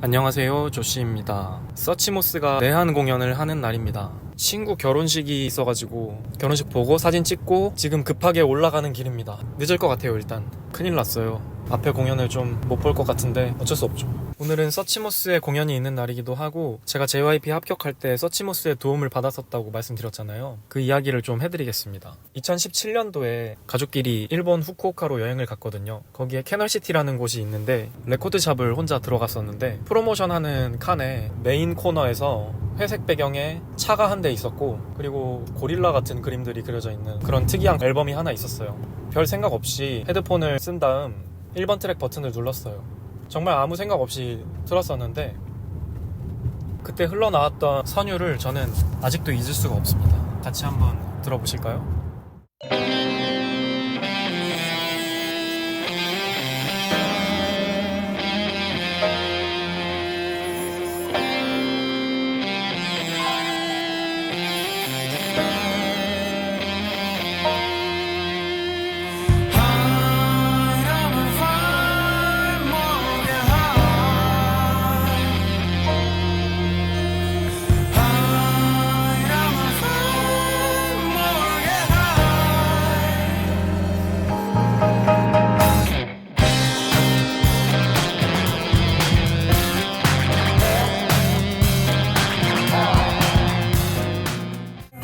안녕하세요, 조시입니다. 서치모스가 내한 공연을 하는 날입니다. 친구 결혼식이 있어가지고 결혼식 보고 사진 찍고 지금 급하게 올라가는 길입니다. 늦을 것 같아요. 일단 큰일 났어요. 앞에 공연을 좀 못 볼 것 같은데 어쩔 수 없죠. 오늘은 서치모스의 공연이 있는 날이기도 하고, 제가 JYP 합격할 때 서치모스의 도움을 받았었다고 말씀드렸잖아요. 그 이야기를 좀 해드리겠습니다. 2017년도에 가족끼리 일본 후쿠오카로 여행을 갔거든요. 거기에 캐널시티라는 곳이 있는데 레코드샵을 혼자 들어갔었는데, 프로모션하는 칸에 메인 코너에서 회색 배경에 차가 한 대 있었고, 그리고 고릴라 같은 그림들이 그려져 있는 그런 특이한 앨범이 하나 있었어요. 별 생각 없이 헤드폰을 쓴 다음 1번 트랙 버튼을 눌렀어요. 정말 아무 생각 없이 들었었는데, 그때 흘러나왔던 선율을 저는 아직도 잊을 수가 없습니다. 같이 한번 들어보실까요?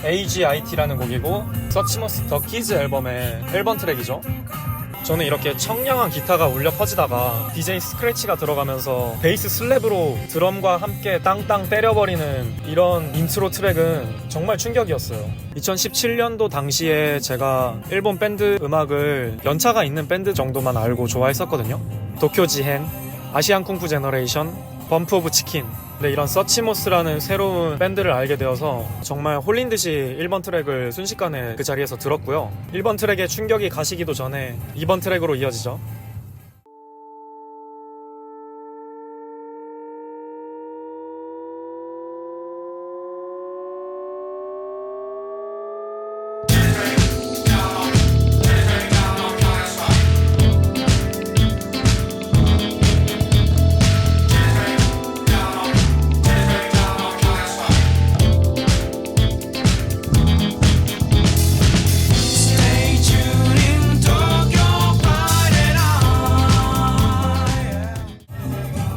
AGIT라는 곡이고, 서치모스 더 키즈 앨범의 1번 트랙이죠. 저는 이렇게 청량한 기타가 울려 퍼지다가 DJ 스크래치가 들어가면서 베이스 슬랩으로 드럼과 함께 땅땅 때려버리는 이런 인트로 트랙은 정말 충격이었어요. 2017년도 당시에 제가 일본 밴드 음악을 연차가 있는 밴드 정도만 알고 좋아했었거든요. 도쿄지헨, 아시안 쿵푸 제너레이션, 범프 오브 치킨. 근데 이런 서치모스라는 새로운 밴드를 알게 되어서 정말 홀린 듯이 1번 트랙을 순식간에 그 자리에서 들었고요. 1번 트랙의 충격이 가시기도 전에 2번 트랙으로 이어지죠.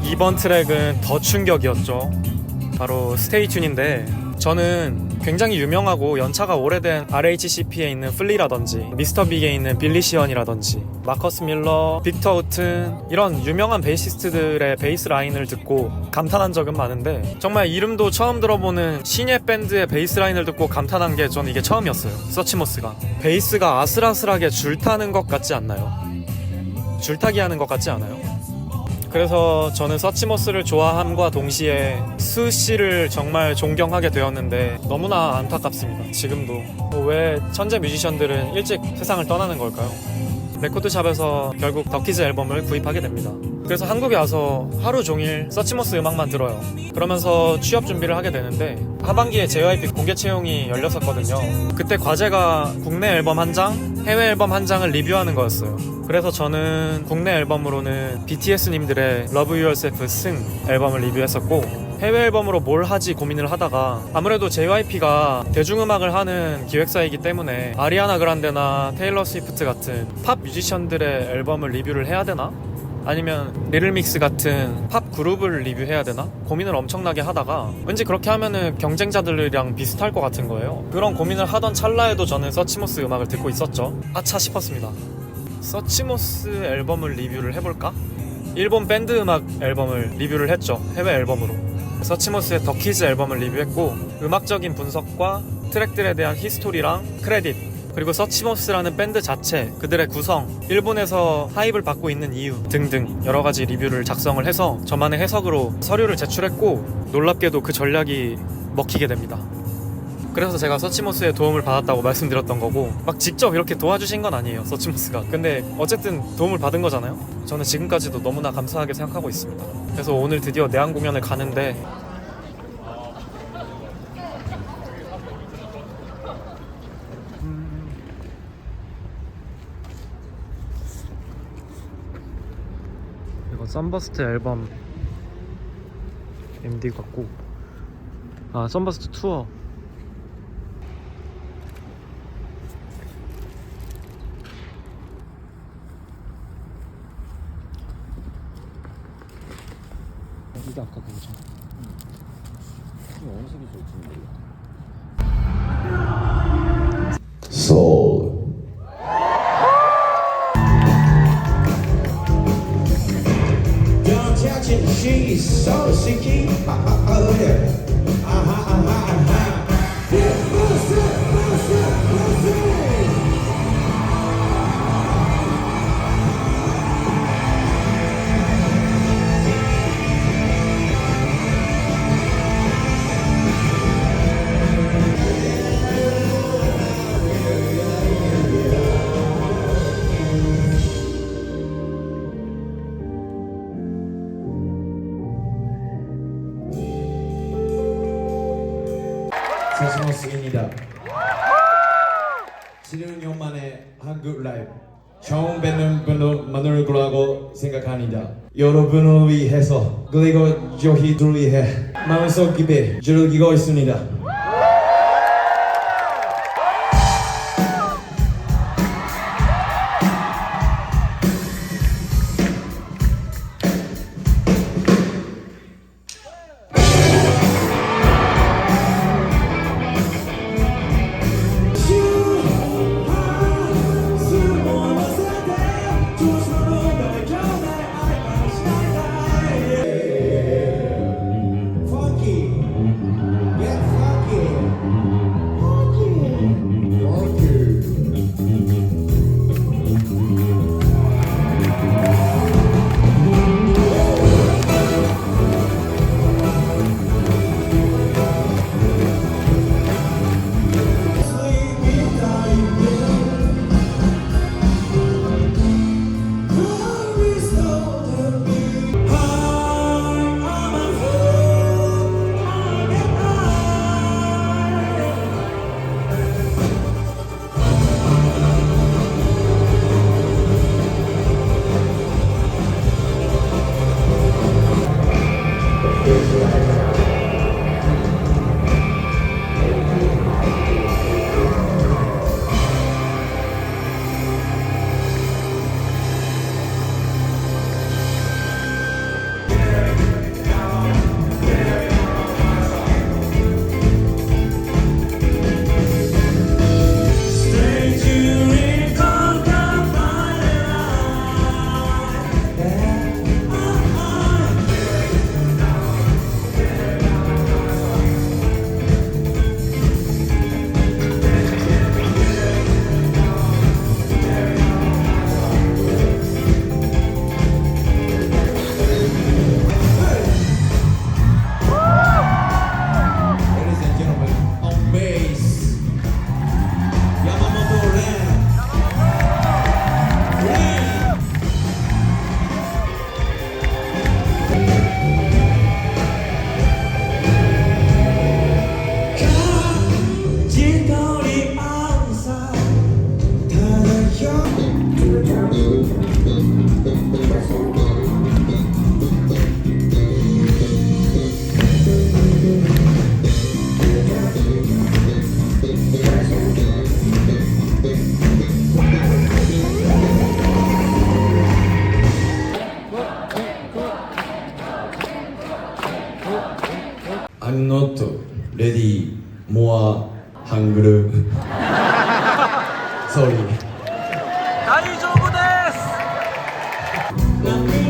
이번 트랙은 더 충격이었죠. 바로 스테이 튠인데, 저는 굉장히 유명하고 연차가 오래된 RHCP에 있는 플리라든지 미스터 빅에 있는 빌리 시언이라든지 마커스 밀러, 빅터 우튼, 이런 유명한 베이시스트들의 베이스 라인을 듣고 감탄한 적은 많은데, 정말 이름도 처음 들어보는 신예 밴드의 베이스 라인을 듣고 감탄한 게 저는 이게 처음이었어요. 서치모스가 베이스가 아슬아슬하게 줄타는 것 같지 않나요? 줄타기 하는 것 같지 않아요? 그래서 저는 서치모스를 좋아함과 동시에 스씨를 정말 존경하게 되었는데, 너무나 안타깝습니다. 지금도. 왜 천재 뮤지션들은 일찍 세상을 떠나는 걸까요? 레코드샵에서 결국 더키즈 앨범을 구입하게 됩니다. 그래서 한국에 와서 하루 종일 서치모스 음악만 들어요. 그러면서 취업 준비를 하게 되는데, 하반기에 JYP 공개 채용이 열렸었거든요. 그때 과제가 국내 앨범 한 장, 해외 앨범 한 장을 리뷰하는 거였어요. 그래서 저는 국내 앨범으로는 BTS님들의 Love Yourself 승 앨범을 리뷰했었고, 해외 앨범으로 뭘 하지 고민을 하다가, 아무래도 JYP가 대중음악을 하는 기획사이기 때문에 아리아나 그란데나 테일러 스위프트 같은 팝 뮤지션들의 앨범을 리뷰를 해야 되나? 아니면 리틀믹스 같은 팝 그룹을 리뷰해야 되나? 고민을 엄청나게 하다가, 왠지 그렇게 하면은 경쟁자들이랑 비슷할 것 같은 거예요. 그런 고민을 하던 찰나에도 저는 서치모스 음악을 듣고 있었죠. 아차 싶었습니다. 서치모스 앨범을 리뷰를 해볼까? 일본 밴드 음악 앨범을 리뷰를 했죠. 해외 앨범으로. 서치모스의 더키즈 앨범을 리뷰했고, 음악적인 분석과 트랙들에 대한 히스토리랑 크레딧, 그리고 서치모스라는 밴드 자체, 그들의 구성, 일본에서 하입을 받고 있는 이유 등등 여러가지 리뷰를 작성을 해서 저만의 해석으로 서류를 제출했고, 놀랍게도 그 전략이 먹히게 됩니다. 그래서 제가 서치모스의 도움을 받았다고 말씀드렸던 거고, 막 직접 이렇게 도와주신 건 아니에요, 서치모스가. 근데 어쨌든 도움을 받은 거잖아요. 저는 지금까지도 너무나 감사하게 생각하고 있습니다. 그래서 오늘 드디어 내한 공연을 가는데, 이거 썬버스트 앨범 MD 같고. 아, 썬버스트 투어. 이게 아까 그거잖아. 어느 색이 좋을지 몰라. Soul. Don't touch it, she's so sicky. Oh yeah. Yeah, bust it, bust it, bust it. 세스모스입니다. 7년 만에 한국 라이브 처음 뵙는 분을 거라고 생각합니다. 여러분을 위해서 그리고 저희들을 위해 마음속 깊이 즐기고 있습니다. I'm not ready more Hangul. Sorry. 大丈夫です。